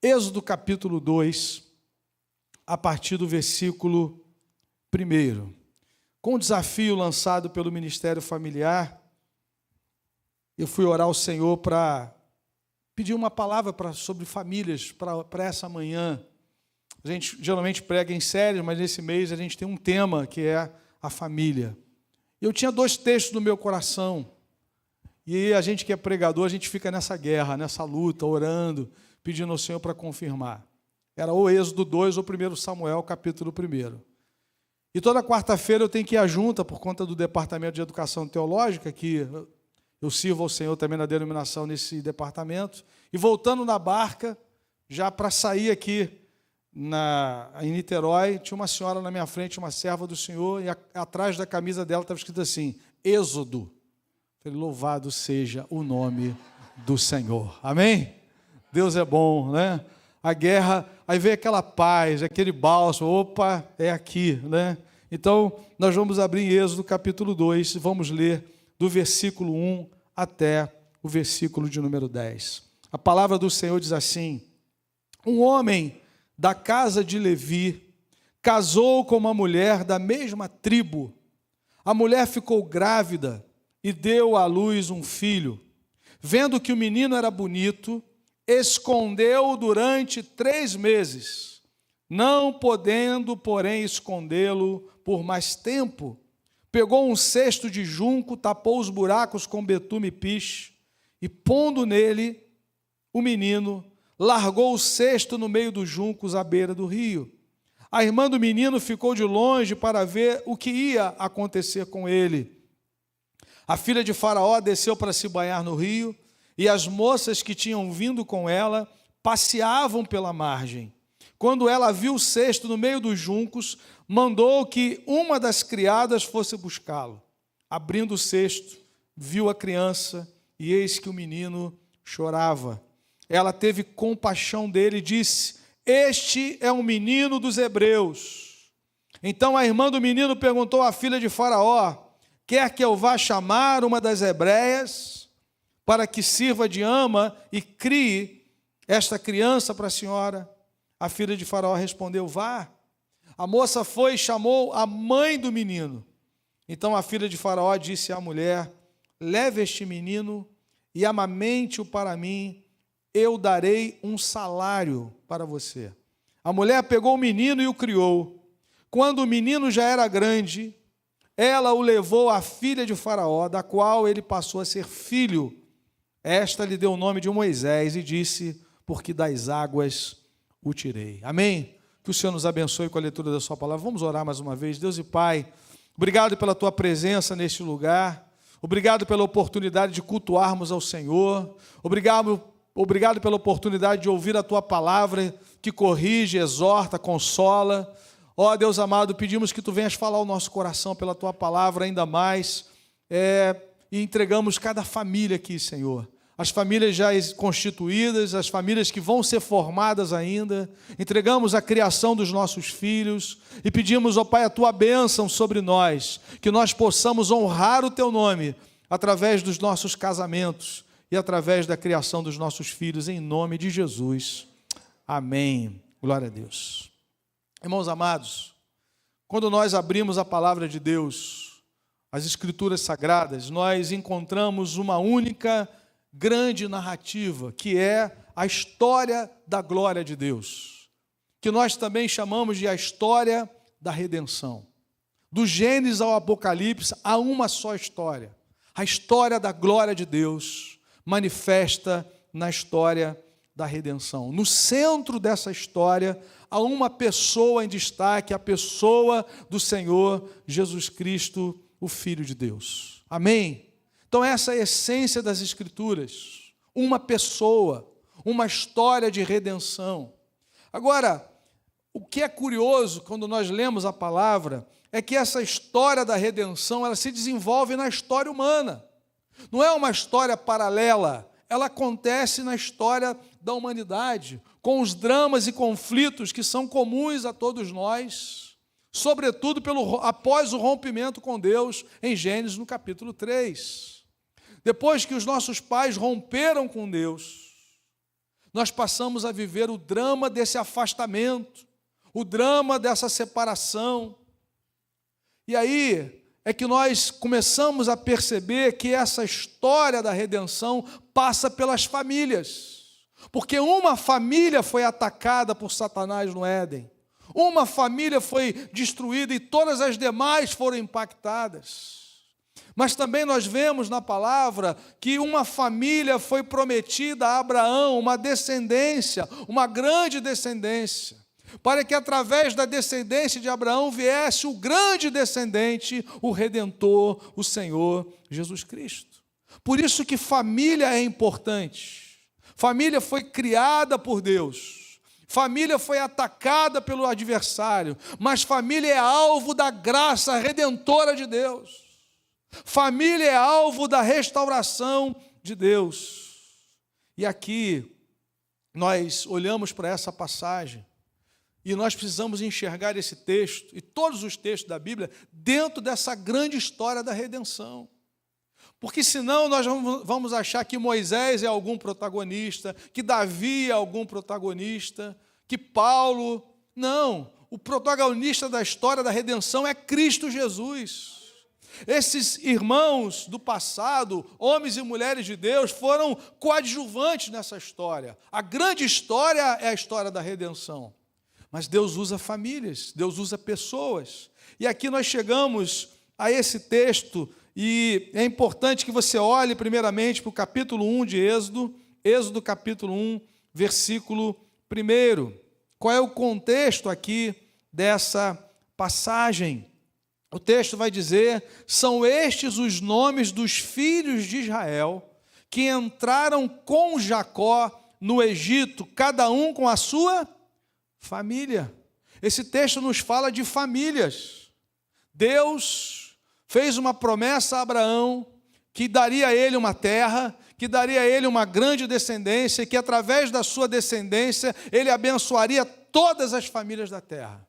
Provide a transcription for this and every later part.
Êxodo capítulo 2, a partir do versículo 1. Com o desafio lançado pelo Ministério Familiar, eu fui orar ao Senhor para pedir uma palavra sobre famílias para essa manhã. A gente geralmente prega em séries, mas nesse mês a gente tem um tema que é a família. Eu tinha 2 textos no meu coração, e a gente que é pregador, a gente fica nessa guerra, nessa luta, orando, pedindo ao Senhor para confirmar. Era ou Êxodo 2 ou 1 Samuel, capítulo 1. E toda quarta-feira eu tenho que ir à junta, por conta do Departamento de Educação Teológica, que eu sirvo ao Senhor também na denominação nesse departamento, e voltando na barca, já para sair aqui em Niterói, tinha uma senhora na minha frente, uma serva do Senhor, e atrás da camisa dela estava escrito assim, Êxodo. Falei, louvado seja o nome do Senhor. Amém? Deus é bom, né? A guerra, aí vem aquela paz, aquele bálsamo, opa, é aqui, né? Então, nós vamos abrir em Êxodo capítulo 2, vamos ler do versículo 1 até o versículo de número 10. A palavra do Senhor diz assim, um homem da casa de Levi casou com uma mulher da mesma tribo. A mulher ficou grávida e deu à luz um filho. Vendo que o menino era bonito, escondeu-o durante 3 meses. Não podendo, porém, escondê-lo por mais tempo, pegou um cesto de junco, tapou os buracos com betume e piche, e pondo nele o menino, largou o cesto no meio dos juncos à beira do rio. A irmã do menino ficou de longe para ver o que ia acontecer com ele. A filha de Faraó desceu para se banhar no rio, e as moças que tinham vindo com ela passeavam pela margem. Quando ela viu o cesto no meio dos juncos, mandou que uma das criadas fosse buscá-lo. Abrindo o cesto, viu a criança, e eis que o menino chorava. Ela teve compaixão dele e disse, este é um menino dos hebreus. Então a irmã do menino perguntou à filha de Faraó, quer que eu vá chamar uma das hebreias para que sirva de ama e crie esta criança para a senhora? A filha de Faraó respondeu, vá. A moça foi e chamou a mãe do menino. Então a filha de Faraó disse à mulher, leve este menino e amamente-o para mim, eu darei um salário para você. A mulher pegou o menino e o criou. Quando o menino já era grande, ela o levou à filha de Faraó, da qual ele passou a ser filho. Esta lhe deu o nome de Moisés e disse, porque das águas o tirei. Amém? Que o Senhor nos abençoe com a leitura da sua palavra. Vamos orar mais uma vez. Deus e Pai, obrigado pela tua presença neste lugar. Obrigado pela oportunidade de cultuarmos ao Senhor. Obrigado pela oportunidade de ouvir a tua palavra que corrige, exorta, consola. Ó Deus amado, pedimos que tu venhas falar ao nosso coração pela tua palavra ainda mais. E entregamos cada família aqui, Senhor. As famílias já constituídas, as famílias que vão ser formadas ainda. Entregamos a criação dos nossos filhos e pedimos, ó Pai, a tua bênção sobre nós, que nós possamos honrar o teu nome através dos nossos casamentos e através da criação dos nossos filhos, em nome de Jesus. Amém. Glória a Deus. Irmãos amados, quando nós abrimos a palavra de Deus, as Escrituras Sagradas, nós encontramos uma única grande narrativa, que é a história da glória de Deus, que nós também chamamos de a história da redenção. Do Gênesis ao Apocalipse, há uma só história, a história da glória de Deus, manifesta na história da redenção. No centro dessa história, há uma pessoa em destaque, a pessoa do Senhor Jesus Cristo, o Filho de Deus. Amém? Então essa é a essência das Escrituras, uma pessoa, uma história de redenção. Agora, o que é curioso quando nós lemos a palavra, é que essa história da redenção, ela se desenvolve na história humana. Não é uma história paralela, ela acontece na história da humanidade, com os dramas e conflitos que são comuns a todos nós, sobretudo após o rompimento com Deus, em Gênesis, no capítulo 3. Depois que os nossos pais romperam com Deus, nós passamos a viver o drama desse afastamento, o drama dessa separação. E aí é que nós começamos a perceber que essa história da redenção passa pelas famílias. Porque uma família foi atacada por Satanás no Éden. Uma família foi destruída e todas as demais foram impactadas. Mas também nós vemos na palavra que uma família foi prometida a Abraão, uma descendência, uma grande descendência, para que através da descendência de Abraão viesse o grande descendente, o Redentor, o Senhor Jesus Cristo. Por isso que família é importante. Família foi criada por Deus. Família foi atacada pelo adversário, mas família é alvo da graça redentora de Deus. Família é alvo da restauração de Deus. E aqui nós olhamos para essa passagem e nós precisamos enxergar esse texto e todos os textos da Bíblia dentro dessa grande história da redenção. Porque senão nós vamos achar que Moisés é algum protagonista, que Davi é algum protagonista, que Paulo... Não, o protagonista da história da redenção é Cristo Jesus. Esses irmãos do passado, homens e mulheres de Deus, foram coadjuvantes nessa história. A grande história é a história da redenção. Mas Deus usa famílias, Deus usa pessoas. E aqui nós chegamos a esse texto, e é importante que você olhe primeiramente para o capítulo 1 de Êxodo, Êxodo capítulo 1, versículo 1. Qual é o contexto aqui dessa passagem? O texto vai dizer: são estes os nomes dos filhos de Israel que entraram com Jacó no Egito, cada um com a sua família. Esse texto nos fala de famílias. Deus fez uma promessa a Abraão que daria a ele uma terra, que daria a ele uma grande descendência, e que através da sua descendência ele abençoaria todas as famílias da terra.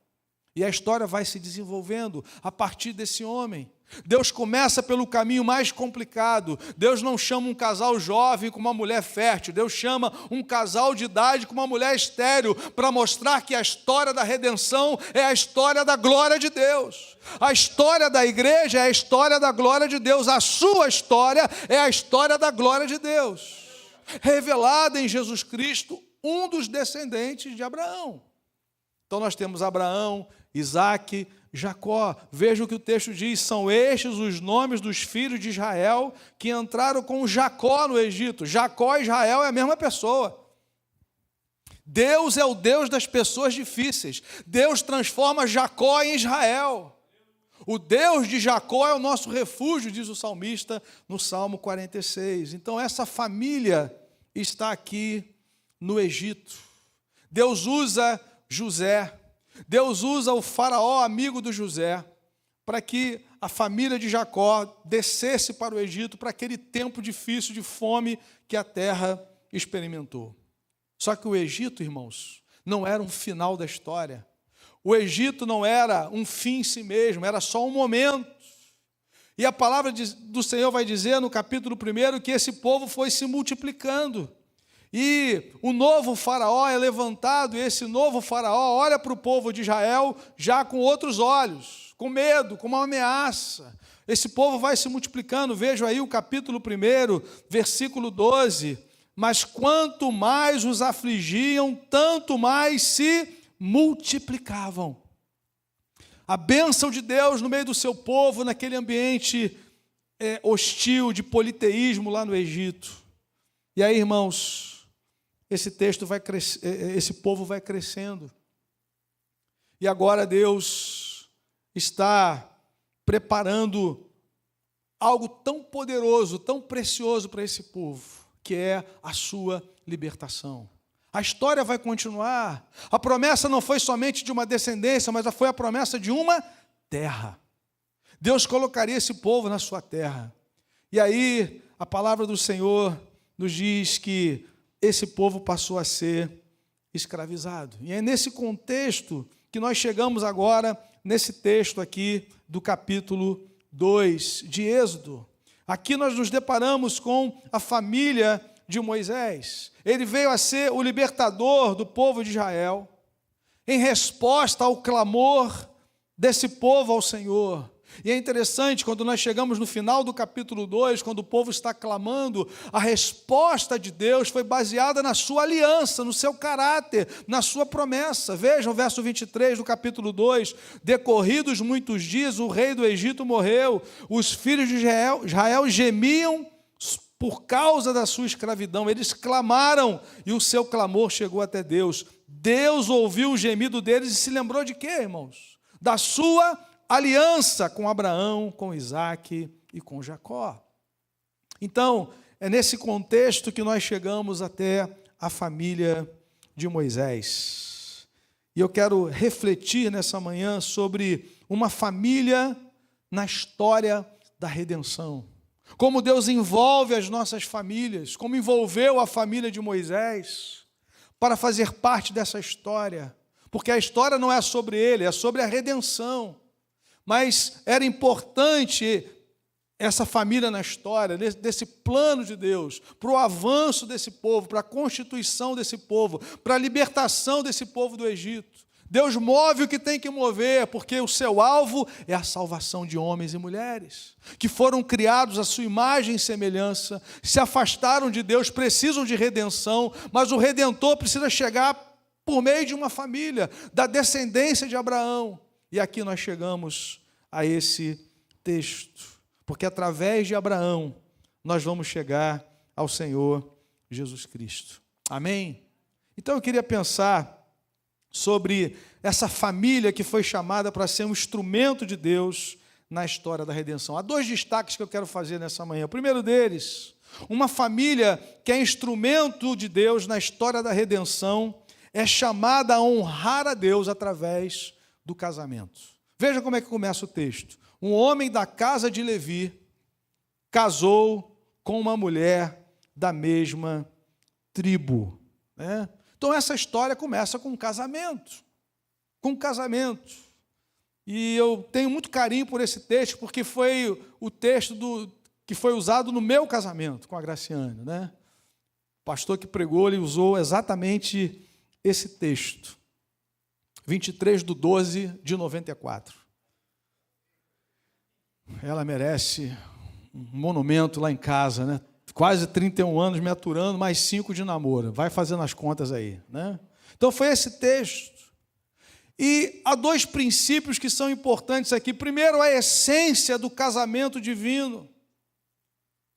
E a história vai se desenvolvendo a partir desse homem. Deus começa pelo caminho mais complicado. Deus não chama um casal jovem com uma mulher fértil. Deus chama um casal de idade com uma mulher estéril, para mostrar que a história da redenção é a história da glória de Deus. A história da igreja é a história da glória de Deus. A sua história é a história da glória de Deus, revelada em Jesus Cristo, um dos descendentes de Abraão. Então nós temos Abraão, Isaque, Jacó. Veja o que o texto diz: são estes os nomes dos filhos de Israel que entraram com Jacó no Egito. Jacó e Israel é a mesma pessoa. Deus é o Deus das pessoas difíceis. Deus transforma Jacó em Israel. O Deus de Jacó é o nosso refúgio, diz o salmista no Salmo 46. Então essa família está aqui no Egito. Deus usa José, Deus usa o faraó, amigo do José, para que a família de Jacó descesse para o Egito, para aquele tempo difícil de fome que a terra experimentou. Só que o Egito, irmãos, não era um final da história. O Egito não era um fim em si mesmo, era só um momento. E a palavra do Senhor vai dizer no capítulo 1 que esse povo foi se multiplicando. E o novo faraó é levantado, e esse novo faraó olha para o povo de Israel já com outros olhos, com medo, com uma ameaça. Esse povo vai se multiplicando. Veja aí o capítulo 1, versículo 12. Mas quanto mais os afligiam, tanto mais se multiplicavam. A bênção de Deus no meio do seu povo, naquele ambiente hostil, de politeísmo lá no Egito. E aí, irmãos, esse povo vai crescendo. E agora Deus está preparando algo tão poderoso, tão precioso para esse povo, que é a sua libertação. A história vai continuar. A promessa não foi somente de uma descendência, mas foi a promessa de uma terra. Deus colocaria esse povo na sua terra. E aí, a palavra do Senhor nos diz que esse povo passou a ser escravizado. E é nesse contexto que nós chegamos agora, nesse texto aqui do capítulo 2 de Êxodo. Aqui nós nos deparamos com a família de Moisés. Ele veio a ser o libertador do povo de Israel, em resposta ao clamor desse povo ao Senhor. E é interessante, quando nós chegamos no final do capítulo 2, quando o povo está clamando, a resposta de Deus foi baseada na sua aliança, no seu caráter, na sua promessa. Vejam o verso 23 do capítulo 2, decorridos muitos dias, o rei do Egito morreu, os filhos de Israel gemiam por causa da sua escravidão, eles clamaram e o seu clamor chegou até Deus. Deus ouviu o gemido deles e se lembrou de quê, irmãos? Da sua aliança com Abraão, com Isaque e com Jacó. Então, é nesse contexto que nós chegamos até a família de Moisés. E eu quero refletir nessa manhã sobre uma família na história da redenção. Como Deus envolve as nossas famílias, como envolveu a família de Moisés para fazer parte dessa história. Porque a história não é sobre ele, é sobre a redenção. Mas era importante essa família na história, desse plano de Deus, para o avanço desse povo, para a constituição desse povo, para a libertação desse povo do Egito. Deus move o que tem que mover, porque o seu alvo é a salvação de homens e mulheres, que foram criados à sua imagem e semelhança, se afastaram de Deus, precisam de redenção, mas o Redentor precisa chegar por meio de uma família, da descendência de Abraão. E aqui nós chegamos a esse texto, porque através de Abraão nós vamos chegar ao Senhor Jesus Cristo. Amém? Então eu queria pensar sobre essa família que foi chamada para ser um instrumento de Deus na história da redenção. Há dois destaques que eu quero fazer nessa manhã. O primeiro deles, uma família que é instrumento de Deus na história da redenção, é chamada a honrar a Deus através do casamento. Veja como é que começa o texto. Um homem da casa de Levi casou com uma mulher da mesma tribo. Né? Então essa história começa com um casamento. Com um casamento. E eu tenho muito carinho por esse texto, porque foi o texto que foi usado no meu casamento com a Graciane. Né? O pastor que pregou, ele usou exatamente esse texto. 23/12/94. Ela merece um monumento lá em casa, né? Quase 31 anos me aturando, mais 5 de namoro. Vai fazendo as contas aí, né? Então foi esse texto. E há dois princípios que são importantes aqui. Primeiro, a essência do casamento divino.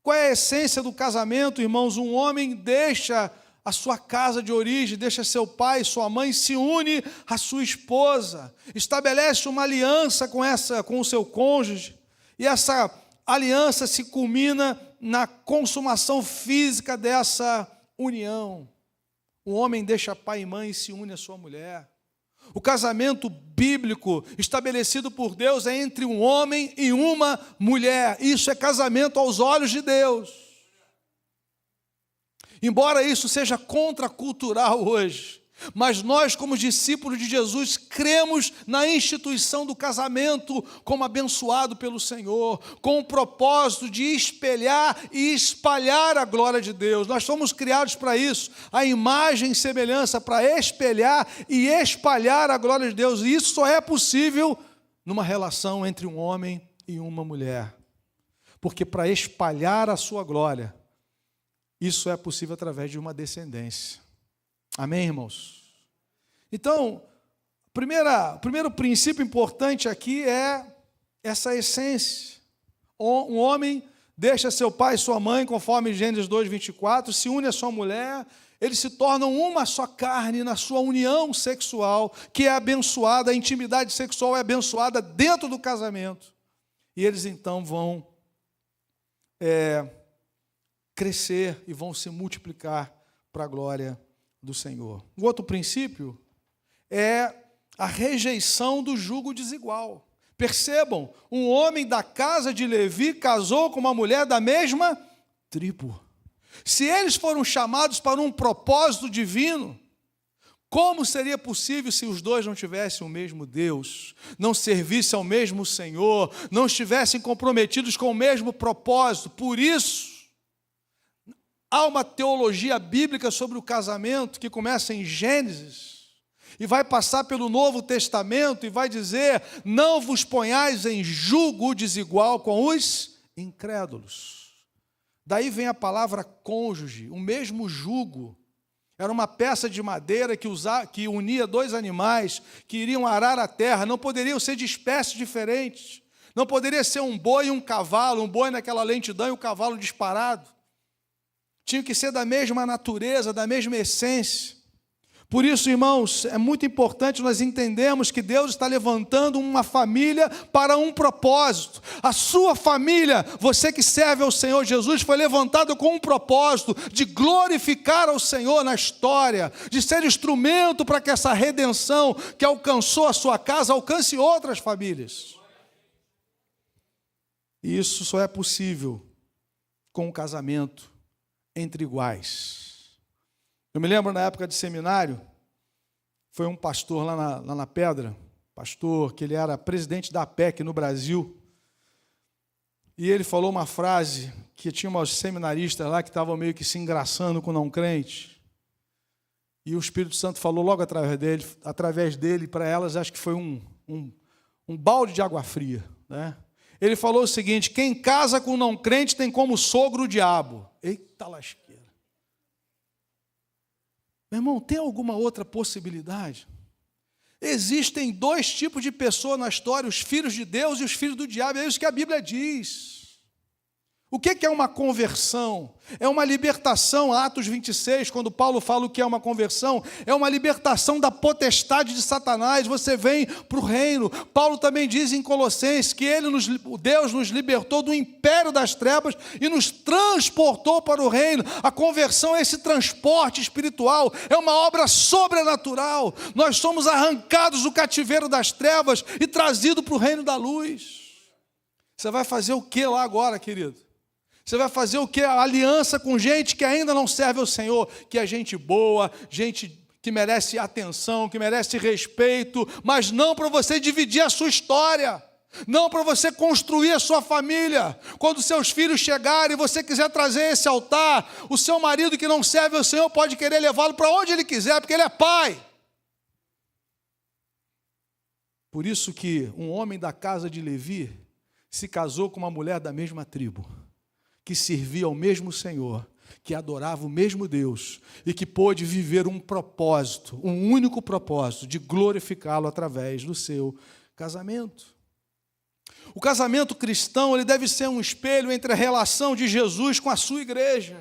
Qual é a essência do casamento, irmãos? Um homem deixa a sua casa de origem, deixa seu pai, sua mãe, se une à sua esposa, estabelece uma aliança com o seu cônjuge, e essa aliança se culmina na consumação física dessa união. O homem deixa pai e mãe e se une à sua mulher. O casamento bíblico estabelecido por Deus é entre um homem e uma mulher. Isso é casamento aos olhos de Deus. Embora isso seja contracultural hoje, mas nós, como discípulos de Jesus, cremos na instituição do casamento como abençoado pelo Senhor, com o propósito de espelhar e espalhar a glória de Deus. Nós fomos criados para isso, a imagem e semelhança, para espelhar e espalhar a glória de Deus. E isso só é possível numa relação entre um homem e uma mulher. Porque para espalhar a sua glória, isso é possível através de uma descendência. Amém, irmãos? Então, o primeiro princípio importante aqui é essa essência. Um homem deixa seu pai e sua mãe, conforme Gênesis 2:24, se une à sua mulher, eles se tornam uma só carne na sua união sexual, que é abençoada, a intimidade sexual é abençoada dentro do casamento. E eles então vão crescer e vão se multiplicar para a glória do Senhor. Um outro princípio é a rejeição do jugo desigual. Percebam, um homem da casa de Levi casou com uma mulher da mesma tribo. Se eles foram chamados para um propósito divino, como seria possível se os dois não tivessem o mesmo Deus, não servissem ao mesmo Senhor, não estivessem comprometidos com o mesmo propósito? Por isso, Há uma teologia bíblica sobre o casamento que começa em Gênesis e vai passar pelo Novo Testamento e vai dizer: não vos ponhais em julgo desigual com os incrédulos. Daí vem a palavra cônjuge, o mesmo jugo. Era uma peça de madeira que unia dois animais que iriam arar a terra, não poderiam ser de espécies diferentes. Não poderia ser um boi e um cavalo, um boi naquela lentidão e o cavalo disparado. Tinham que ser da mesma natureza, da mesma essência. Por isso, irmãos, é muito importante nós entendermos que Deus está levantando uma família para um propósito. A sua família, você que serve ao Senhor Jesus, foi levantado com um propósito de glorificar ao Senhor na história, de ser instrumento para que essa redenção que alcançou a sua casa alcance outras famílias. E isso só é possível com um casamento entre iguais. Eu me lembro na época de seminário, foi um pastor lá na Pedra, pastor que ele era presidente da APEC no Brasil, e ele falou uma frase que tinha umas seminaristas lá que estavam meio que se engraçando com não crente, e o Espírito Santo falou logo através dele para elas, acho que foi um balde de água fria, né? Ele falou o seguinte: quem casa com não crente tem como sogro o diabo. Eita lasqueira. Meu irmão, tem alguma outra possibilidade? Existem dois tipos de pessoas na história, os filhos de Deus e os filhos do diabo, é isso que a Bíblia diz. O que é uma conversão? É uma libertação, Atos 26, quando Paulo fala o que é uma conversão, é uma libertação da potestade de Satanás, você vem para o reino. Paulo também diz em Colossenses que Deus nos libertou do império das trevas e nos transportou para o reino. A conversão é esse transporte espiritual, é uma obra sobrenatural. Nós somos arrancados do cativeiro das trevas e trazidos para o reino da luz. Você vai fazer o que lá agora, querido? Você vai fazer o quê? Aliança com gente que ainda não serve ao Senhor, que é gente boa, gente que merece atenção, que merece respeito, mas não para você dividir a sua história, não para você construir a sua família. Quando seus filhos chegarem e você quiser trazer esse altar, o seu marido que não serve ao Senhor pode querer levá-lo para onde ele quiser, porque ele é pai. Por isso que um homem da casa de Levi se casou com uma mulher da mesma tribo, que servia ao mesmo Senhor, que adorava o mesmo Deus e que pôde viver um propósito, um único propósito, de glorificá-lo através do seu casamento. O casamento cristão, ele deve ser um espelho entre a relação de Jesus com a sua igreja.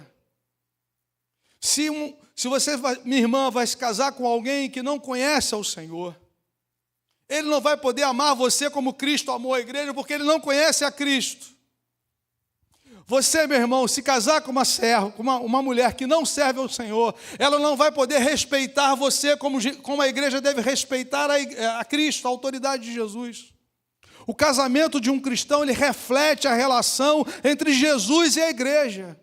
Se você, minha irmã, vai se casar com alguém que não conhece ao Senhor, ele não vai poder amar você como Cristo amou a igreja, porque ele não conhece a Cristo. Você, meu irmão, se casar com uma mulher que não serve ao Senhor, ela não vai poder respeitar você como a igreja deve respeitar a Cristo, a autoridade de Jesus. O casamento de um cristão, ele reflete a relação entre Jesus e a igreja.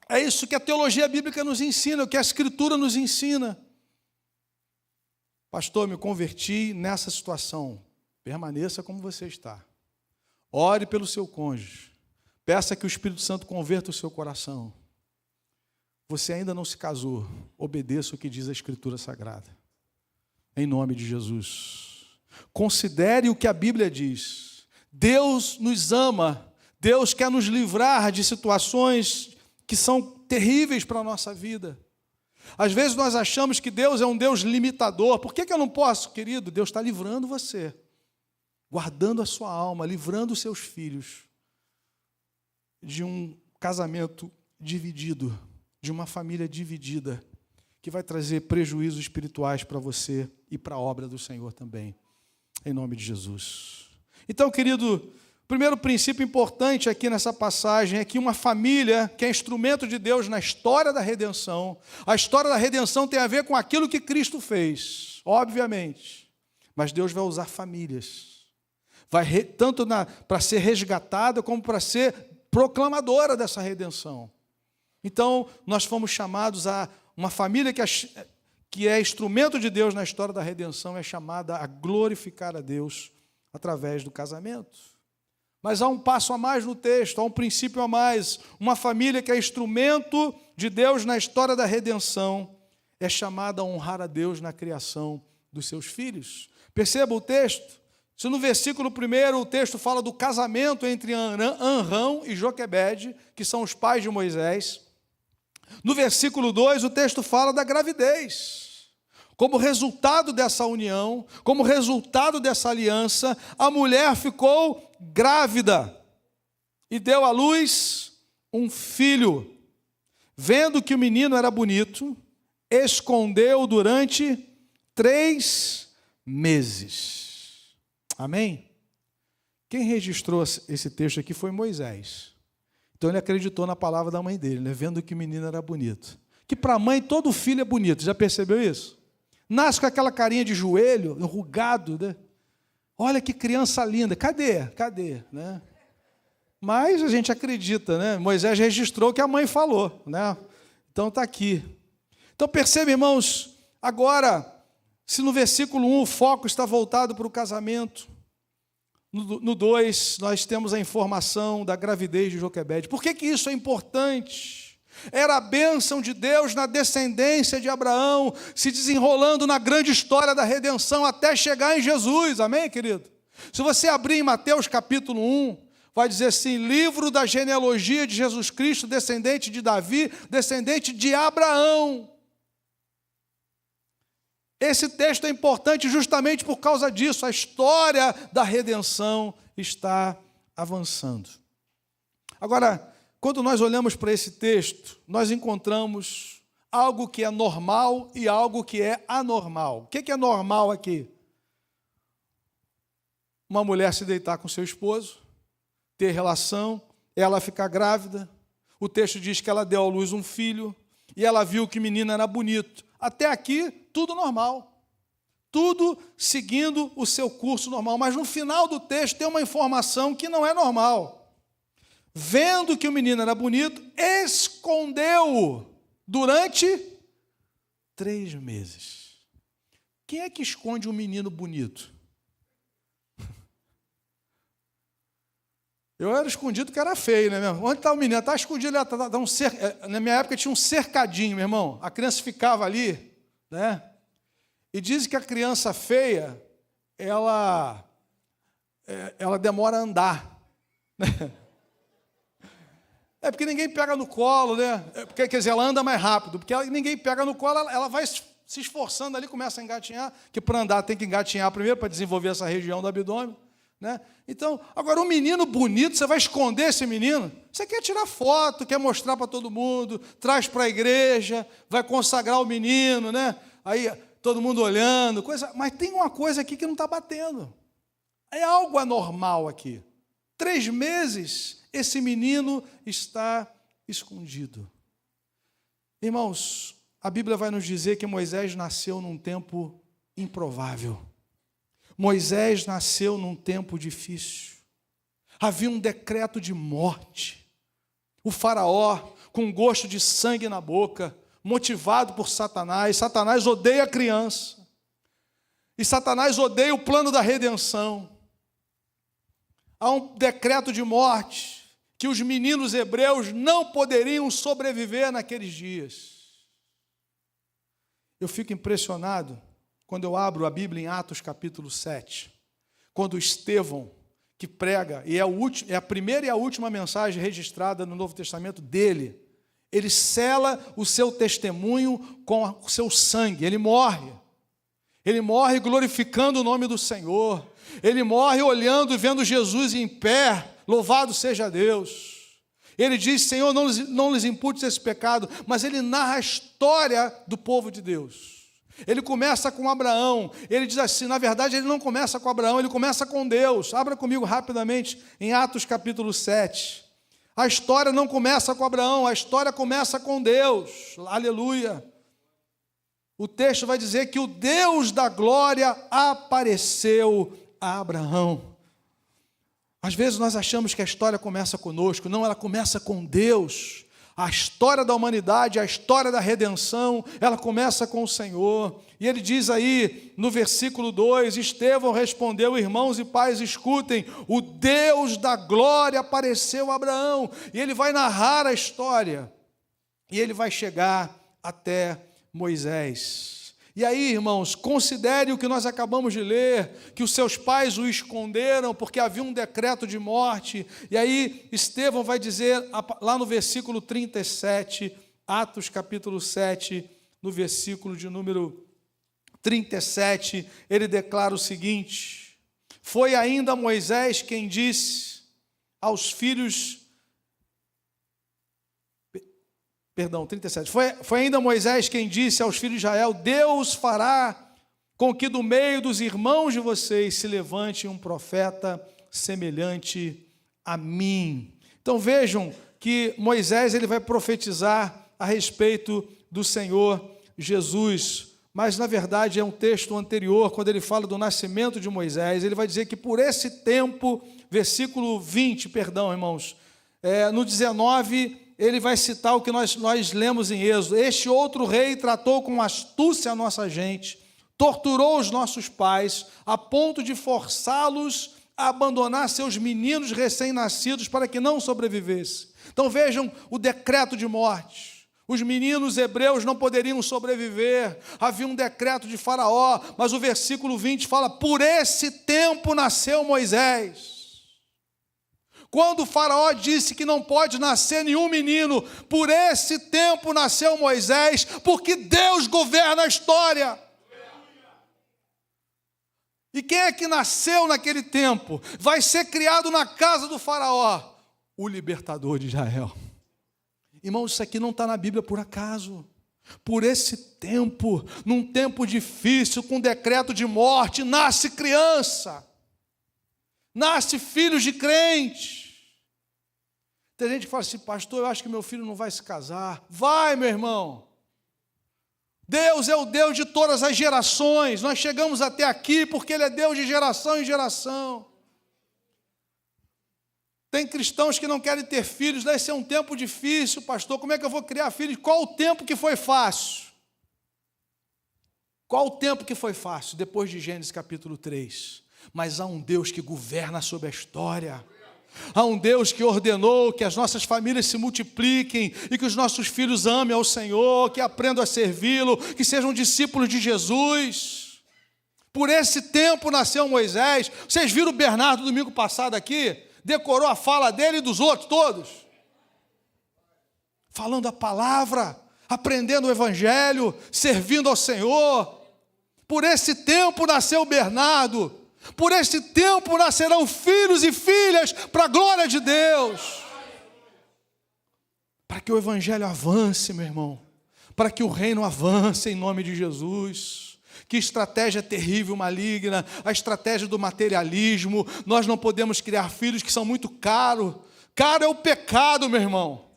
É isso que a teologia bíblica nos ensina, o que a Escritura nos ensina. Pastor, me converti nessa situação. Permaneça como você está. Ore pelo seu cônjuge. Peça que o Espírito Santo converta o seu coração. Você ainda não se casou. Obedeça o que diz a Escritura Sagrada. Em nome de Jesus. Considere o que a Bíblia diz. Deus nos ama. Deus quer nos livrar de situações que são terríveis para a nossa vida. Às vezes nós achamos que Deus é um Deus limitador. Por que eu não posso, querido? Deus está livrando você, guardando a sua alma, livrando os seus filhos de um casamento dividido, de uma família dividida, que vai trazer prejuízos espirituais para você e para a obra do Senhor também, em nome de Jesus. Então, querido, o primeiro princípio importante aqui nessa passagem é que uma família que é instrumento de Deus na história da redenção, a história da redenção tem a ver com aquilo que Cristo fez, obviamente, mas Deus vai usar famílias, tanto para ser resgatada como para ser proclamadora dessa redenção. Então, nós fomos chamados a uma família que é instrumento de Deus na história da redenção, é chamada a glorificar a Deus através do casamento. Mas há um passo a mais no texto, há um princípio a mais. Uma família que é instrumento de Deus na história da redenção é chamada a honrar a Deus na criação dos seus filhos. Perceba o texto. Se no versículo 1 o texto fala do casamento entre Amrão e Joquebede, que são os pais de Moisés. No versículo 2 o texto fala da gravidez. Como resultado dessa união, como resultado dessa aliança, a mulher ficou grávida e deu à luz um filho. Vendo que o menino era bonito, escondeu durante 3 meses. Amém? Quem registrou esse texto aqui foi Moisés. Então ele acreditou na palavra da mãe dele, né? Vendo que o menino era bonito. Que para a mãe todo filho é bonito, já percebeu isso? Nasce com aquela carinha de joelho, enrugado, né? Olha que criança linda, cadê? Né? Mas a gente acredita, né? Moisés registrou o que a mãe falou, né? Então está aqui. Então perceba, irmãos, agora, se no versículo 1 o foco está voltado para o casamento, no 2 nós temos a informação da gravidez de Joquebede. Por que isso é importante? Era a bênção de Deus na descendência de Abraão, se desenrolando na grande história da redenção até chegar em Jesus, amém, querido? Se você abrir em Mateus capítulo 1, vai dizer assim, livro da genealogia de Jesus Cristo, descendente de Davi, descendente de Abraão. Esse texto é importante justamente por causa disso, a história da redenção está avançando. Agora, quando nós olhamos para esse texto, nós encontramos algo que é normal e algo que é anormal. O que é normal aqui? Uma mulher se deitar com seu esposo, ter relação, ela ficar grávida. O texto diz que ela deu à luz um filho e ela viu que o menino era bonito. Até aqui, tudo normal. Tudo seguindo o seu curso normal. Mas no final do texto tem uma informação que não é normal. Vendo que o menino era bonito, escondeu-o durante 3 meses. Quem é que esconde um menino bonito? Eu era escondido que era feio, né, meu irmão? Onde está o menino? Está escondido, na minha época tinha um cercadinho, meu irmão. A criança ficava ali, né? E dizem que a criança feia, ela demora a andar, né? É porque ninguém pega no colo, né? Quer dizer, ela anda mais rápido, porque ninguém pega no colo, ela vai se esforçando ali, começa a engatinhar, que para andar tem que engatinhar primeiro, para desenvolver essa região do abdômen, né? Então, agora um menino bonito, você vai esconder esse menino? Você quer tirar foto, quer mostrar para todo mundo, traz para a igreja, vai consagrar o menino, né? Aí todo mundo olhando, mas tem uma coisa aqui que não está batendo. É algo anormal aqui. 3 meses... esse menino está escondido. Irmãos, a Bíblia vai nos dizer que Moisés nasceu num tempo improvável. Moisés nasceu num tempo difícil. Havia um decreto de morte. O faraó, com gosto de sangue na boca, motivado por Satanás. Satanás odeia a criança. E Satanás odeia o plano da redenção. Há um decreto de morte, que os meninos hebreus não poderiam sobreviver naqueles dias. Eu fico impressionado quando eu abro a Bíblia em Atos capítulo 7, quando Estevão, que prega, e é a primeira e a última mensagem registrada no Novo Testamento dele, ele sela o seu testemunho com o seu sangue, ele morre glorificando o nome do Senhor, ele morre olhando e vendo Jesus em pé, louvado seja Deus. Ele diz, Senhor, não lhes imputes esse pecado, mas ele narra a história do povo de Deus. Ele começa com Abraão, ele diz assim, na verdade ele não começa com Abraão, ele começa com Deus. Abra comigo rapidamente em Atos capítulo 7. A história não começa com Abraão, a história começa com Deus. Aleluia. O texto vai dizer que o Deus da glória apareceu a Abraão. Às vezes nós achamos que a história começa conosco. Não, ela começa com Deus. A história da humanidade, a história da redenção, ela começa com o Senhor. E ele diz aí, no versículo 2, Estevão respondeu: irmãos e pais, escutem, o Deus da glória apareceu a Abraão. E ele vai narrar a história, e ele vai chegar até Moisés. E aí, irmãos, considere o que nós acabamos de ler, que os seus pais o esconderam porque havia um decreto de morte. E aí Estevão vai dizer, lá no versículo 37, Atos capítulo 7, no versículo de número 37, ele declara o seguinte: foi ainda Moisés quem disse aos filhos... Perdão, 37. Foi ainda Moisés quem disse aos filhos de Israel: Deus fará com que do meio dos irmãos de vocês se levante um profeta semelhante a mim. Então vejam que Moisés ele vai profetizar a respeito do Senhor Jesus, mas na verdade é um texto anterior, quando ele fala do nascimento de Moisés. Ele vai dizer que por esse tempo, versículo 20, perdão, irmãos, no 19, ele vai citar o que nós lemos em Êxodo: este outro rei tratou com astúcia a nossa gente, torturou os nossos pais, a ponto de forçá-los a abandonar seus meninos recém-nascidos para que não sobrevivessem. Então vejam o decreto de morte. Os meninos hebreus não poderiam sobreviver, havia um decreto de Faraó, mas o versículo 20 fala: por esse tempo nasceu Moisés. Quando o Faraó disse que não pode nascer nenhum menino, por esse tempo nasceu Moisés, porque Deus governa a história. E quem é que nasceu naquele tempo? Vai ser criado na casa do Faraó, o libertador de Israel. Irmãos, isso aqui não está na Bíblia por acaso. Por esse tempo, num tempo difícil, com decreto de morte, nasce criança, nasce filhos de crentes. Tem gente que fala assim: pastor, eu acho que meu filho não vai se casar. Vai, meu irmão. Deus é o Deus de todas as gerações. Nós chegamos até aqui porque Ele é Deus de geração em geração. Tem cristãos que não querem ter filhos. Deve ser um tempo difícil, pastor. Como é que eu vou criar filhos? Qual o tempo que foi fácil? Qual o tempo que foi fácil? Depois de Gênesis capítulo 3. Mas há um Deus que governa sobre a história. Há um Deus que ordenou que as nossas famílias se multipliquem e que os nossos filhos amem ao Senhor, que aprendam a servi-lo, que sejam discípulos de Jesus. Por esse tempo nasceu Moisés. Vocês viram o Bernardo domingo passado aqui? Decorou a fala dele e dos outros todos. Falando a palavra, aprendendo o evangelho, servindo ao Senhor. Por esse tempo nasceu Bernardo. Por este tempo nascerão filhos e filhas para a glória de Deus. Para que o evangelho avance, meu irmão. Para que o reino avance em nome de Jesus. Que estratégia terrível, maligna, a estratégia do materialismo. Nós não podemos criar filhos que são muito caros. Caro é o pecado, meu irmão.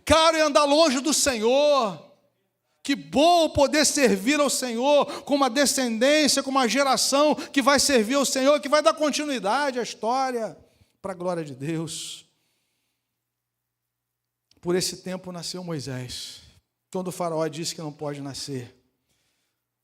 Caro é andar longe do Senhor. Que bom poder servir ao Senhor com uma descendência, com uma geração que vai servir ao Senhor, que vai dar continuidade à história, para a glória de Deus. Por esse tempo nasceu Moisés, quando o Faraó disse que não pode nascer.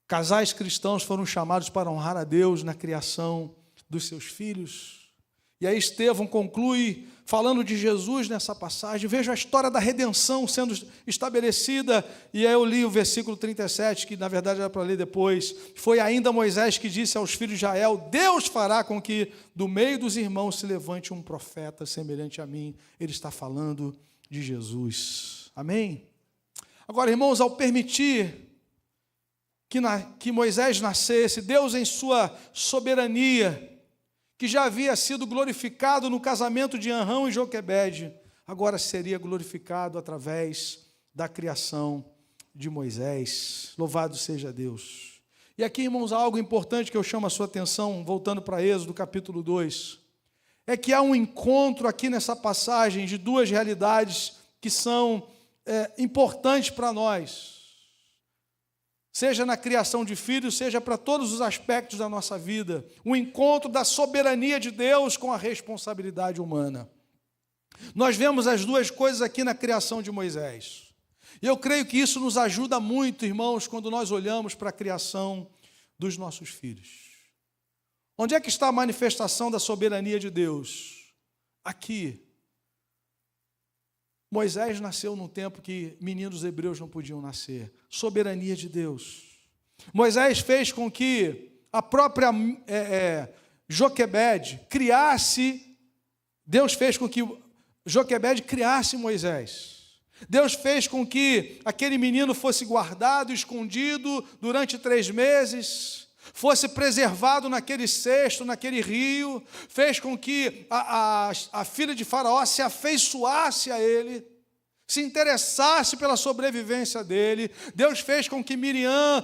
Casais cristãos foram chamados para honrar a Deus na criação dos seus filhos. E aí Estevão conclui falando de Jesus nessa passagem. Veja a história da redenção sendo estabelecida. E aí eu li o versículo 37, que na verdade era para ler depois. Foi ainda Moisés que disse aos filhos de Israel: Deus fará com que do meio dos irmãos se levante um profeta semelhante a mim. Ele está falando de Jesus. Amém? Agora, irmãos, ao permitir que Moisés nascesse, Deus em sua soberania, que já havia sido glorificado no casamento de Arão e Joquebede, agora seria glorificado através da criação de Moisés. Louvado seja Deus. E aqui, irmãos, há algo importante que eu chamo a sua atenção, voltando para Êxodo, capítulo 2, é que há um encontro aqui nessa passagem de duas realidades que são importantes para nós, seja na criação de filhos, seja para todos os aspectos da nossa vida, o encontro da soberania de Deus com a responsabilidade humana. Nós vemos as duas coisas aqui na criação de Moisés. E eu creio que isso nos ajuda muito, irmãos, quando nós olhamos para a criação dos nossos filhos. Onde é que está a manifestação da soberania de Deus? Aqui. Moisés nasceu num tempo que meninos hebreus não podiam nascer. Soberania de Deus. Moisés fez com que a própria Joquebede criasse, Deus fez com que Joquebede criasse Moisés. Deus fez com que aquele menino fosse guardado, escondido durante 3 meses, fosse preservado naquele cesto, naquele rio, fez com que a filha de Faraó se afeiçoasse a ele, se interessasse pela sobrevivência dele. Deus fez com que Miriam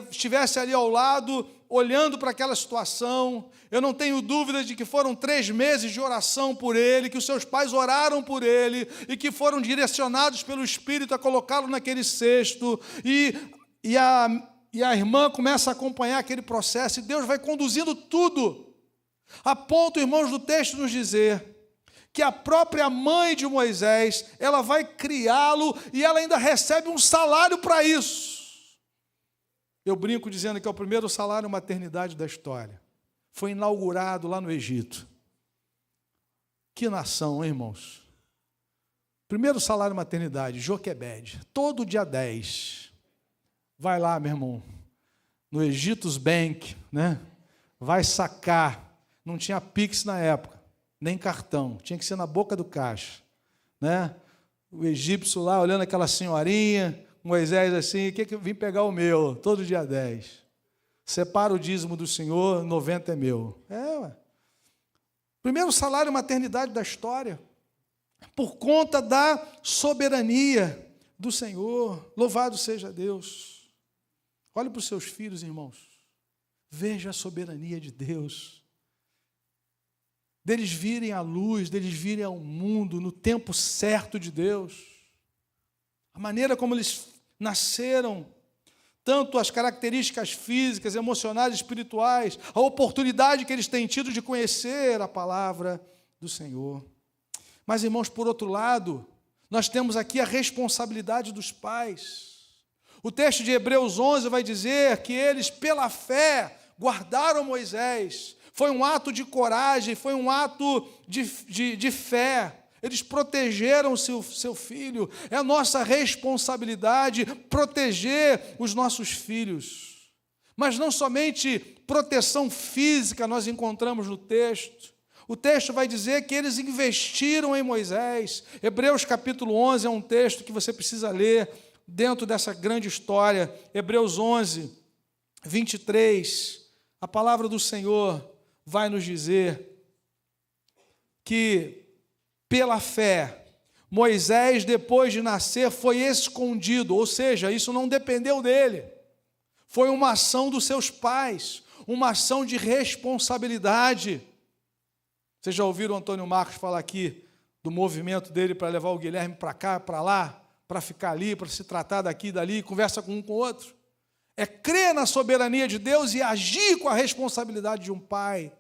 estivesse ali ao lado, olhando para aquela situação. Eu não tenho dúvida de que foram 3 meses de oração por ele, que os seus pais oraram por ele, e que foram direcionados pelo Espírito a colocá-lo naquele cesto, e a irmã começa a acompanhar aquele processo, e Deus vai conduzindo tudo, a ponto, irmãos, do texto nos dizer que a própria mãe de Moisés, ela vai criá-lo, e ela ainda recebe um salário para isso. Eu brinco dizendo que é o primeiro salário maternidade da história. Foi inaugurado lá no Egito. Que nação, hein, irmãos? Primeiro salário maternidade, Joquebede, todo dia 10. Vai lá, meu irmão, no Egyptus Bank, né? Vai sacar. Não tinha Pix na época, nem cartão, tinha que ser na boca do caixa, né? O egípcio lá, olhando aquela senhorinha, Moisés assim, que eu vim pegar o meu, todo dia 10. Separa o dízimo do Senhor, 90 é meu. Ué. Primeiro salário maternidade da história, por conta da soberania do Senhor. Louvado seja Deus. Olhe para os seus filhos, irmãos. Veja a soberania de Deus. Deles virem à luz, deles virem ao mundo no tempo certo de Deus. A maneira como eles nasceram, tanto as características físicas, emocionais, espirituais, a oportunidade que eles têm tido de conhecer a palavra do Senhor. Mas, irmãos, por outro lado, nós temos aqui a responsabilidade dos pais. O texto de Hebreus 11 vai dizer que eles, pela fé, guardaram Moisés. Foi um ato de coragem, foi um ato de fé. Eles protegeram o seu filho. É a nossa responsabilidade proteger os nossos filhos. Mas não somente proteção física nós encontramos no texto. O texto vai dizer que eles investiram em Moisés. Hebreus capítulo 11 é um texto que você precisa ler dentro dessa grande história. Hebreus 11, 23. A palavra do Senhor vai nos dizer que, pela fé, Moisés, depois de nascer, foi escondido, ou seja, isso não dependeu dele. Foi uma ação dos seus pais, uma ação de responsabilidade. Vocês já ouviram o Antônio Marcos falar aqui do movimento dele para levar o Guilherme para cá, para lá, para ficar ali, para se tratar daqui e dali, conversa com um com o outro. É crer na soberania de Deus e agir com a responsabilidade de um pai.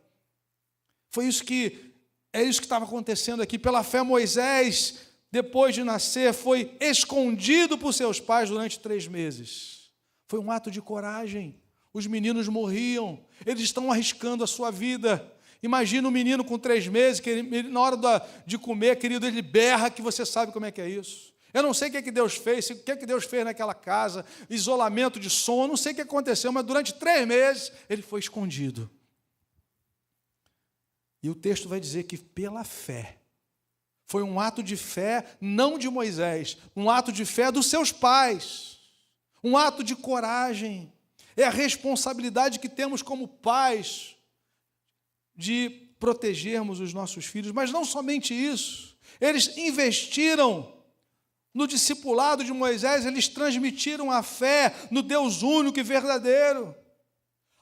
É isso que estava acontecendo aqui. Pela fé, Moisés, depois de nascer, foi escondido por seus pais durante 3 meses. Foi um ato de coragem. Os meninos morriam, eles estão arriscando a sua vida. Imagina um menino com 3 meses, que ele, na hora de comer, querido, ele berra, que você sabe como é que é isso. Eu não sei o que Deus fez, o que Deus fez naquela casa, isolamento de som, eu não sei o que aconteceu, mas durante 3 meses ele foi escondido. E o texto vai dizer que pela fé, foi um ato de fé, não de Moisés, um ato de fé dos seus pais, um ato de coragem. É a responsabilidade que temos como pais de protegermos os nossos filhos, mas não somente isso, eles investiram no discipulado de Moisés, eles transmitiram a fé no Deus único e verdadeiro.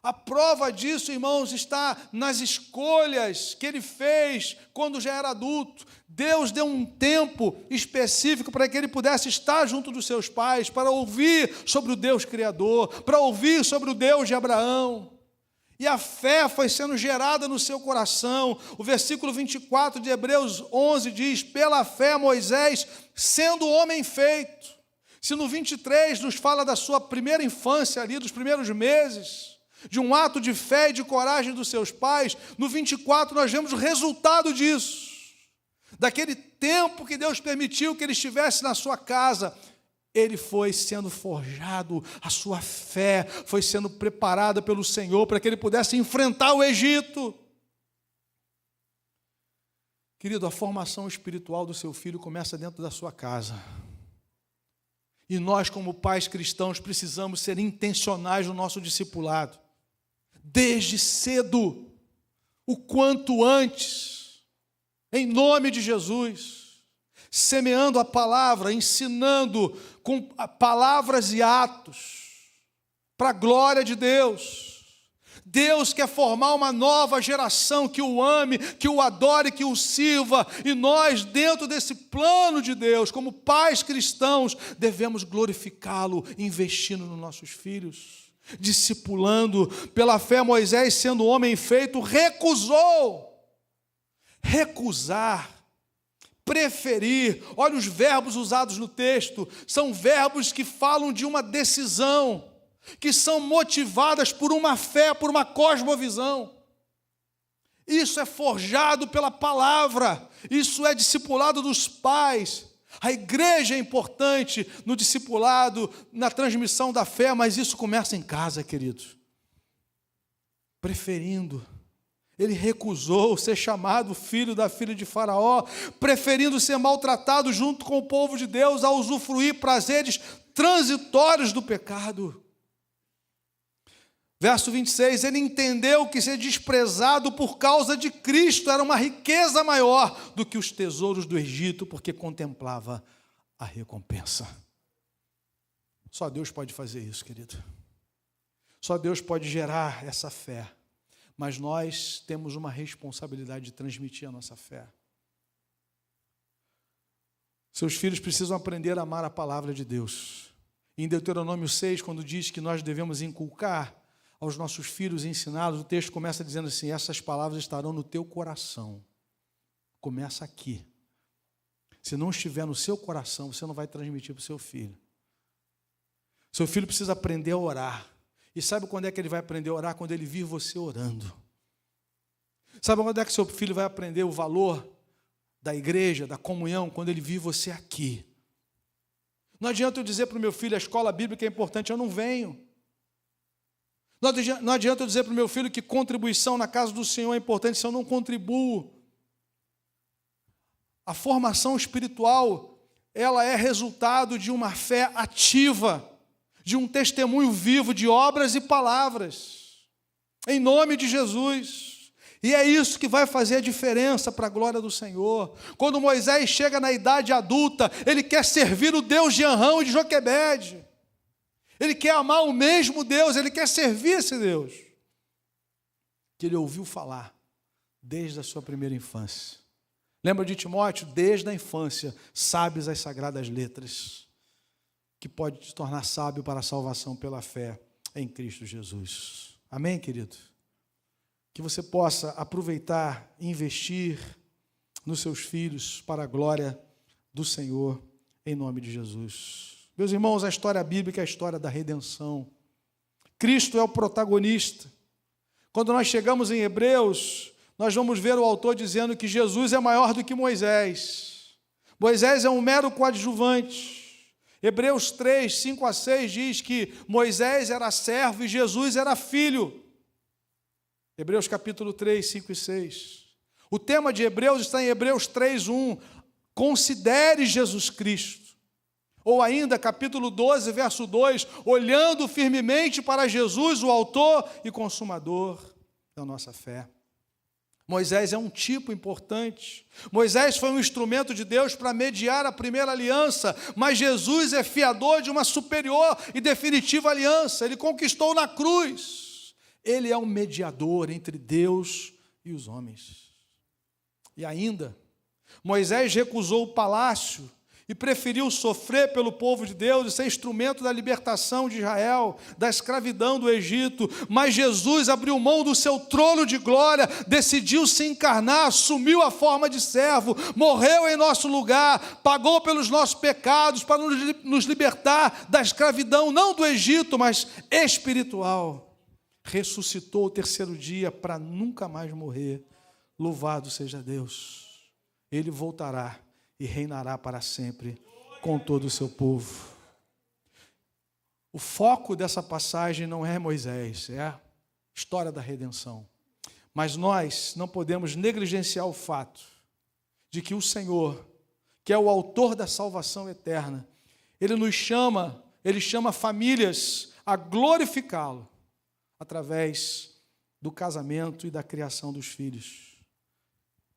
A prova disso, irmãos, está nas escolhas que ele fez quando já era adulto. Deus deu um tempo específico para que ele pudesse estar junto dos seus pais, para ouvir sobre o Deus Criador, para ouvir sobre o Deus de Abraão. E a fé foi sendo gerada no seu coração. O versículo 24 de Hebreus 11 diz: pela fé Moisés, sendo homem feito. Se no 23 nos fala da sua primeira infância ali, dos primeiros meses, de um ato de fé e de coragem dos seus pais, no 24 nós vemos o resultado disso. Daquele tempo que Deus permitiu que ele estivesse na sua casa, ele foi sendo forjado, a sua fé foi sendo preparada pelo Senhor para que ele pudesse enfrentar o Egito. Querido, a formação espiritual do seu filho começa dentro da sua casa. E nós, como pais cristãos, precisamos ser intencionais no nosso discipulado. Desde cedo, o quanto antes, em nome de Jesus. Semeando a palavra, ensinando com palavras e atos, para a glória de Deus. Deus quer formar uma nova geração que o ame, que o adore, que o sirva, e nós, dentro desse plano de Deus, como pais cristãos, devemos glorificá-lo, investindo nos nossos filhos, discipulando. Pela fé, Moisés, sendo homem feito, recusar, preferir. Olha os verbos usados no texto, são verbos que falam de uma decisão, que são motivadas por uma fé, por uma cosmovisão. Isso é forjado pela palavra, isso é discipulado dos pais. A igreja é importante no discipulado, na transmissão da fé, mas isso começa em casa, queridos. Preferindo. Ele recusou ser chamado filho da filha de Faraó, preferindo ser maltratado junto com o povo de Deus a usufruir prazeres transitórios do pecado. Verso 26, ele entendeu que ser desprezado por causa de Cristo era uma riqueza maior do que os tesouros do Egito, porque contemplava a recompensa. Só Deus pode fazer isso, querido. Só Deus pode gerar essa fé. Mas nós temos uma responsabilidade de transmitir a nossa fé. Seus filhos precisam aprender a amar a palavra de Deus. Em Deuteronômio 6, quando diz que nós devemos inculcar aos nossos filhos e ensiná-los, o texto começa dizendo assim: essas palavras estarão no teu coração. Começa aqui. Se não estiver no seu coração, você não vai transmitir para o seu filho. Seu filho precisa aprender a orar. E sabe quando é que ele vai aprender a orar? Quando ele vir você orando. Sabe quando é que seu filho vai aprender o valor da igreja, da comunhão? Quando ele vir você aqui. Não adianta eu dizer para o meu filho: a escola bíblica é importante, eu não venho. Não adianta eu dizer para o meu filho que contribuição na casa do Senhor é importante se eu não contribuo. A formação espiritual, ela é resultado de uma fé ativa, de um testemunho vivo de obras e palavras, em nome de Jesus. E é isso que vai fazer a diferença para a glória do Senhor. Quando Moisés chega na idade adulta, ele quer servir o Deus de Anrão e de Joquebede. Ele quer amar o mesmo Deus, ele quer servir esse Deus, que ele ouviu falar desde a sua primeira infância. Lembra de Timóteo? Desde a infância, sabes as sagradas letras, que pode te tornar sábio para a salvação pela fé em Cristo Jesus. Amém, querido? Que você possa aproveitar e investir nos seus filhos para a glória do Senhor, em nome de Jesus. Meus irmãos, a história bíblica é a história da redenção. Cristo é o protagonista. Quando nós chegamos em Hebreus, nós vamos ver o autor dizendo que Jesus é maior do que Moisés. Moisés é um mero coadjuvante. Hebreus 3, 5 a 6 diz que Moisés era servo e Jesus era filho. Hebreus capítulo 3, 5 e 6. O tema de Hebreus está em Hebreus 3, 1. Considere Jesus Cristo. Ou ainda, capítulo 12, verso 2. Olhando firmemente para Jesus, o autor e consumador da nossa fé. Moisés é um tipo importante. Moisés foi um instrumento de Deus para mediar a primeira aliança, mas Jesus é fiador de uma superior e definitiva aliança. Ele conquistou na cruz. Ele é um mediador entre Deus e os homens. E ainda, Moisés recusou o palácio e preferiu sofrer pelo povo de Deus e ser instrumento da libertação de Israel, da escravidão do Egito. Mas Jesus abriu mão do seu trono de glória, decidiu se encarnar, assumiu a forma de servo, morreu em nosso lugar, pagou pelos nossos pecados para nos libertar da escravidão, não do Egito, mas espiritual. Ressuscitou o terceiro dia para nunca mais morrer. Louvado seja Deus. Ele voltará e reinará para sempre com todo o seu povo. O foco dessa passagem não é Moisés, é a história da redenção. Mas nós não podemos negligenciar o fato de que o Senhor, que é o autor da salvação eterna, Ele chama famílias a glorificá-lo através do casamento e da criação dos filhos,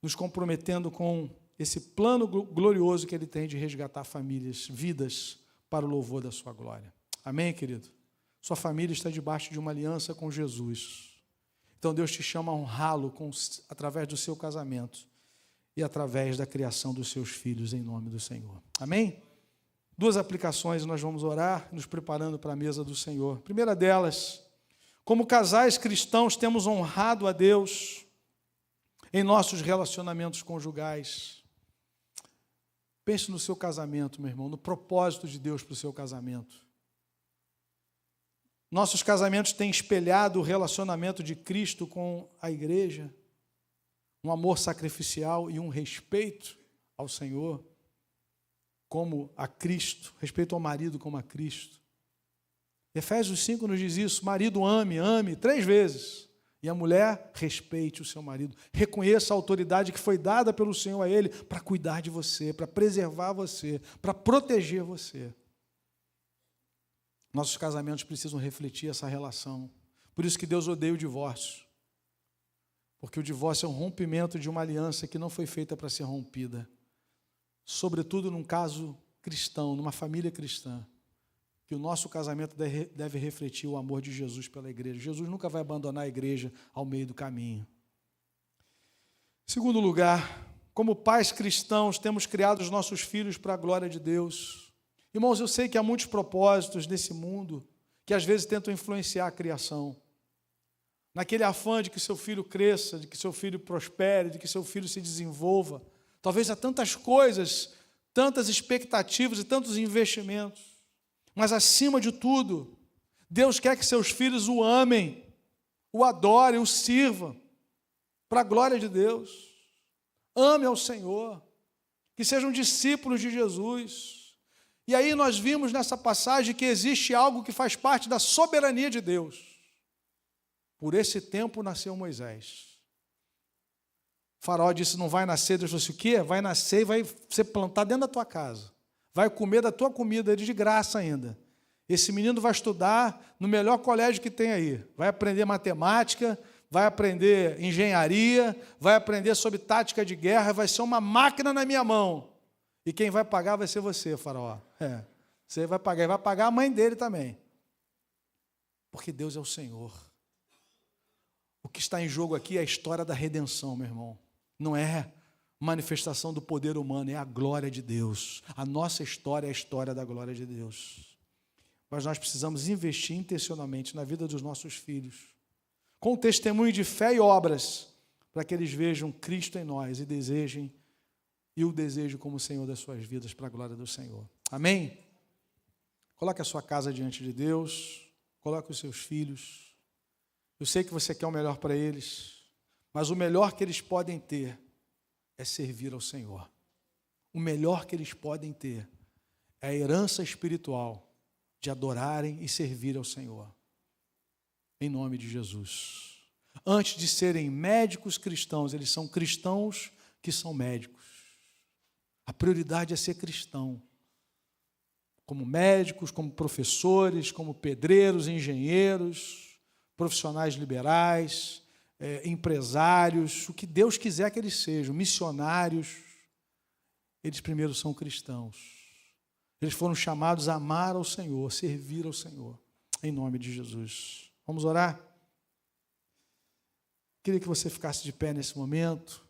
nos comprometendo com esse plano glorioso que Ele tem de resgatar famílias, vidas, para o louvor da sua glória. Amém, querido? Sua família está debaixo de uma aliança com Jesus. Então Deus te chama a honrá-lo através do seu casamento e através da criação dos seus filhos, em nome do Senhor. Amém? 2 aplicações, nós vamos orar, nos preparando para a mesa do Senhor. Primeira delas, como casais cristãos, temos honrado a Deus em nossos relacionamentos conjugais. Pense no seu casamento, meu irmão, no propósito de Deus para o seu casamento. Nossos casamentos têm espelhado o relacionamento de Cristo com a igreja, um amor sacrificial e um respeito ao Senhor, como a Cristo, respeito ao marido como a Cristo. Efésios 5 nos diz isso: marido ame 3 vezes. E a mulher, respeite o seu marido. Reconheça a autoridade que foi dada pelo Senhor a ele para cuidar de você, para preservar você, para proteger você. Nossos casamentos precisam refletir essa relação. Por isso que Deus odeia o divórcio. Porque o divórcio é um rompimento de uma aliança que não foi feita para ser rompida. Sobretudo num caso cristão, numa família cristã. Que o nosso casamento deve refletir o amor de Jesus pela igreja. Jesus nunca vai abandonar a igreja ao meio do caminho. Segundo lugar, como pais cristãos, temos criado os nossos filhos para a glória de Deus. Irmãos, eu sei que há muitos propósitos nesse mundo que às vezes tentam influenciar a criação. Naquele afã de que seu filho cresça, de que seu filho prospere, de que seu filho se desenvolva. Talvez há tantas coisas, tantas expectativas e tantos investimentos. Mas, acima de tudo, Deus quer que seus filhos o amem, o adorem, o sirvam, para a glória de Deus. Ame ao Senhor, que sejam discípulos de Jesus. E aí nós vimos nessa passagem que existe algo que faz parte da soberania de Deus. Por esse tempo nasceu Moisés. O faraó disse: não vai nascer. Deus falou assim: o quê? Vai nascer e vai ser plantado dentro da tua casa. Vai comer da tua comida de graça ainda. Esse menino vai estudar no melhor colégio que tem aí. Vai aprender matemática, vai aprender engenharia, vai aprender sobre tática de guerra, vai ser uma máquina na minha mão. E quem vai pagar vai ser você, faraó. Você vai pagar, e vai pagar a mãe dele também. Porque Deus é o Senhor. O que está em jogo aqui é a história da redenção, meu irmão. Não é manifestação do poder humano, é a glória de Deus. A nossa história é a história da glória de Deus. Mas nós precisamos investir intencionalmente na vida dos nossos filhos, com testemunho de fé e obras, para que eles vejam Cristo em nós e o desejem como Senhor das suas vidas, para a glória do Senhor. Amém? Coloque a sua casa diante de Deus, coloque os seus filhos. Eu sei que você quer o melhor para eles, mas o melhor que eles podem ter é servir ao Senhor. O melhor que eles podem ter é a herança espiritual de adorarem e servir ao Senhor. Em nome de Jesus. Antes de serem médicos cristãos, eles são cristãos que são médicos. A prioridade é ser cristão. Como médicos, como professores, como pedreiros, engenheiros, profissionais liberais, empresários, o que Deus quiser que eles sejam, missionários, eles primeiro são cristãos. Eles foram chamados a amar ao Senhor, servir ao Senhor, em nome de Jesus. Vamos orar? Queria que você ficasse de pé nesse momento.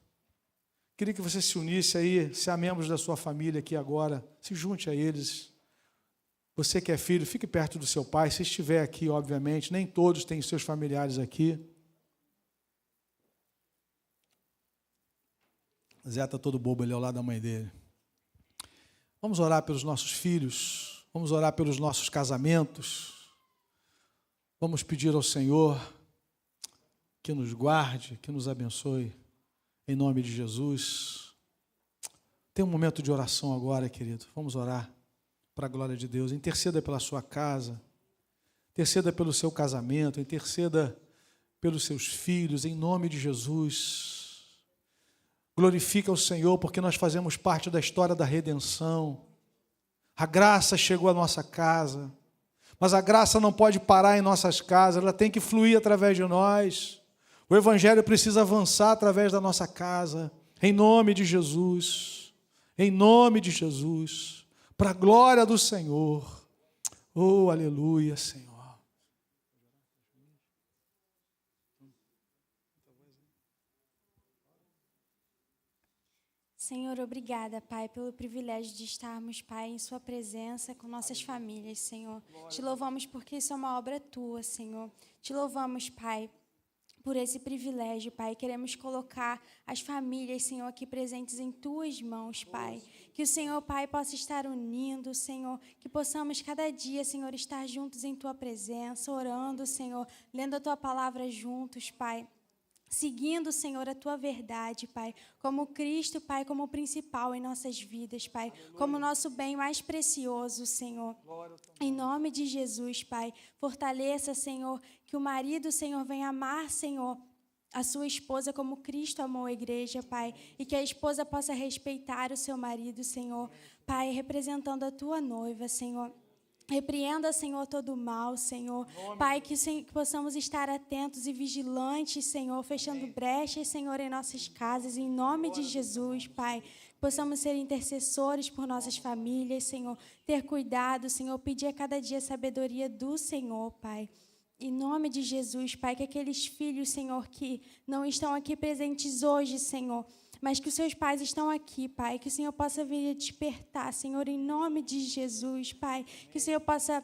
Queria que você se unisse aí, se há membros da sua família aqui agora, se junte a eles. Você que é filho, fique perto do seu pai, se estiver aqui, obviamente, nem todos têm seus familiares aqui. Zé está todo bobo ali ao lado da mãe dele. Vamos orar pelos nossos filhos, vamos orar pelos nossos casamentos, vamos pedir ao Senhor que nos guarde, que nos abençoe, em nome de Jesus. Tem um momento de oração agora, querido, vamos orar para a glória de Deus. Interceda pela sua casa, interceda pelo seu casamento, interceda pelos seus filhos, em nome de Jesus. Glorifica o Senhor, porque nós fazemos parte da história da redenção. A graça chegou à nossa casa, mas a graça não pode parar em nossas casas, ela tem que fluir através de nós. O Evangelho precisa avançar através da nossa casa, em nome de Jesus, em nome de Jesus, para a glória do Senhor. Oh, aleluia, Senhor. Senhor, obrigada, Pai, pelo privilégio de estarmos, Pai, em Sua presença com nossas famílias, Senhor. Te louvamos porque isso é uma obra Tua, Senhor. Te louvamos, Pai, por esse privilégio, Pai. Queremos colocar as famílias, Senhor, aqui presentes em Tuas mãos, Pai. Que o Senhor, Pai, possa estar unindo, Senhor. Que possamos cada dia, Senhor, estar juntos em Tua presença, orando, Senhor, lendo a Tua palavra juntos, Pai. Seguindo, Senhor, a Tua verdade, Pai, como Cristo, Pai, como principal em nossas vidas, Pai, como nosso bem mais precioso, Senhor. Em nome de Jesus, Pai, fortaleça, Senhor, que o marido, Senhor, venha amar, Senhor, a sua esposa como Cristo amou a igreja, Pai, e que a esposa possa respeitar o seu marido, Senhor, Pai, representando a Tua noiva, Senhor. Repreenda, Senhor, todo o mal, Senhor. Pai, que possamos estar atentos e vigilantes, Senhor, fechando brechas, Senhor, em nossas casas, em nome de Jesus, Pai. Possamos ser intercessores por nossas famílias, Senhor. Ter cuidado, Senhor, pedir a cada dia a sabedoria do Senhor, Pai. Em nome de Jesus, Pai, que aqueles filhos, Senhor, que não estão aqui presentes hoje, Senhor, mas que os seus pais estão aqui, Pai, que o Senhor possa vir a despertar, Senhor, em nome de Jesus, Pai, que o Senhor possa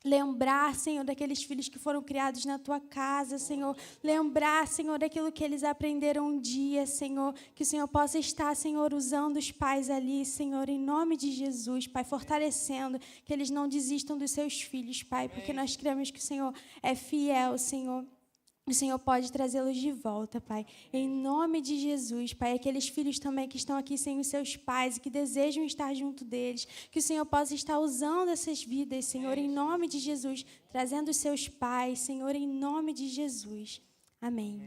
lembrar, Senhor, daqueles filhos que foram criados na Tua casa, Senhor, lembrar, Senhor, daquilo que eles aprenderam um dia, Senhor, que o Senhor possa estar, Senhor, usando os pais ali, Senhor, em nome de Jesus, Pai, fortalecendo, que eles não desistam dos seus filhos, Pai, porque nós cremos que o Senhor é fiel, Senhor. O Senhor pode trazê-los de volta, Pai. Em nome de Jesus, Pai. Aqueles filhos também que estão aqui sem os seus pais e que desejam estar junto deles. Que o Senhor possa estar usando essas vidas, Senhor, em nome de Jesus. Trazendo os seus pais, Senhor, em nome de Jesus. Amém.